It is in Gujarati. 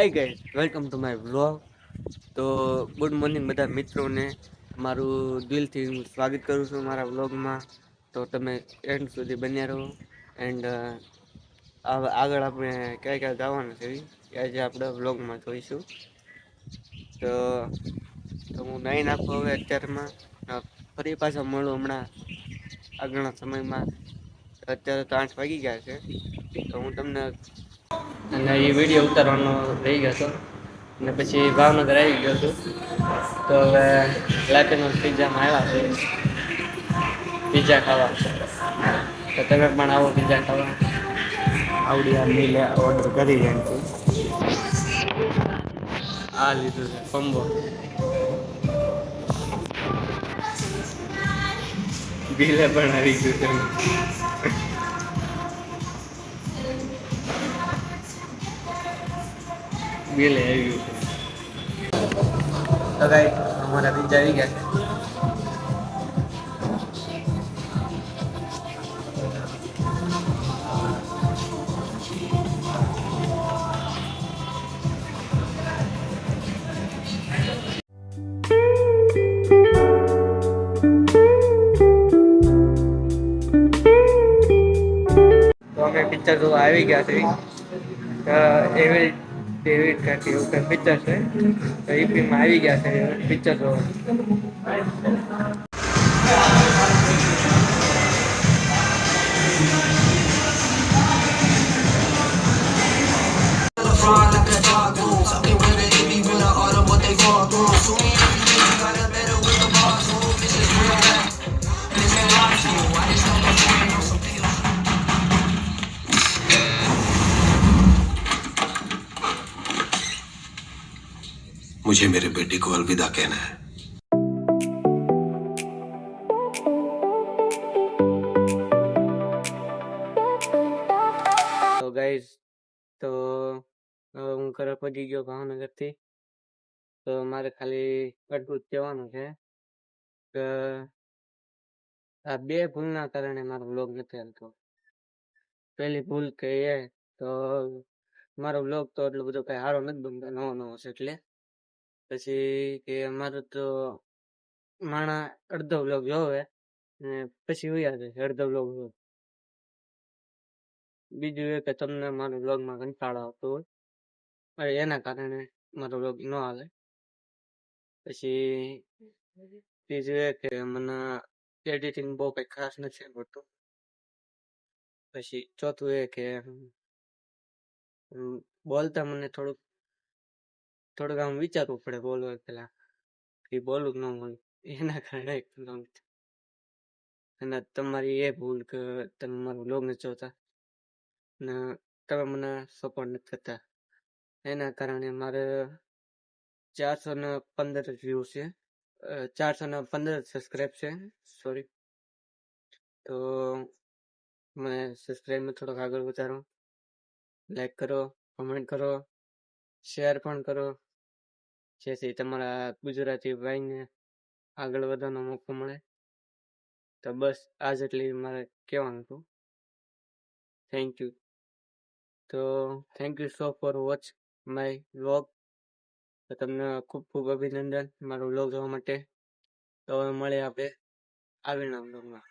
Hi guys, welcome to my vlog. તો ગુડ મોર્નિંગ બધા મિત્રોને. મારું દિલથી હું સ્વાગત કરું છું મારા વ્લોગમાં. તો તમે એન્ડ સુધી બન્યા રહો. એન્ડ આગળ આપણે ક્યાં ક્યાં જવાનું છે એ આજે આપણે વ્લોગમાં જોઈશું. તો હું નહીં નાખું હવે અત્યારમાં. ફરી પાછા મળું હમણાં આગળના સમયમાં. અત્યારે તો 8 વાગી ગયા છે. તો હું તમને અને એ વિડીયો ઉતારવાનો રહી ગયો હતો અને પછી ભાવનગર આવી ગયો છું. તો હવે લાખેનો પિઝામાં આવ્યા છે પિઝા ખાવા. તો તમે પણ આવો પિઝા ખાવા. આવડી આ મિલે ઓર્ડર કરી એમ આ લીધું છે કોમ્બો. બિલે પણ આવી ગયું છે. બિલ આવી ગયું છે. તો ગાઈસ અમારા પિઝા આવી ગયા છે. તો અમે પિક્ચર જોવા આવી ગયા છે. એવી ડેવિડ કાકી એવું પિક્ચર છે. તો એ ફિલ્મમાં આવી ગયા છે પિક્ચર જોવા. मुझे मेरे बेटे को अलविदा कहना है. તો ગાઈઝ તો હું ઘરે પહોંચી ગયો ભાવનગરથી. તો મારે ખાલી એટલું જ કહેવાનું છે કે આ બે ભૂલના કારણે મારો વ્લોગ નથી હાલતો. પહેલી ભૂલ કે એ તો મારો વ્લોગ તો એટલો બધો કઈ સારો નથી બનતો, નવો નવો છે એટલે. પછી કે મારો તો માણા અડધો વ્લોગ જોવે ને પછી ઉયા જાય અડધો વ્લોગ જોવે. બીજું એ કે તમને મારો વ્લોગમાં કંટાળો આવતો હોય એના કારણે મારો વ્લોગ ન હાલે. પછી ત્રીજું એ કે મને એડિટિંગ બહુ કઈ ખાસ નથી આવડતું. પછી ચોથું એ કે બોલતા મને થોડુંક આમ વિચારવું પડે બોલવા પેલા કે બોલું ન બોલું એના કારણે. અને તમારી એ ભૂલ કે તમે મારો વ્લોગ નથી જોતા ને તમે મને સપોર્ટ નથી કરતા. એના કારણે મારે 415 વ્યૂ છે, 415 સબસ્ક્રાઇબ છે, સોરી. તો મને સબસ્ક્રાઇબમાં થોડોક આગળ વધારો, લાઈક કરો, કમેન્ટ કરો, શેર પણ કરો, જેથી તમારા ગુજરાતી ભાઈને આગળ વધવાનો મોકો મળે. તો બસ આજ એટલી મારે કહેવાનું હતું. Thank you. તો thank you so for watch my vlog. તો તમને ખૂબ ખૂબ અભિનંદન મારો વ્લોગ જોવા માટે. તો હવે મળીએ આપણે આગળના વ્લોગમાં.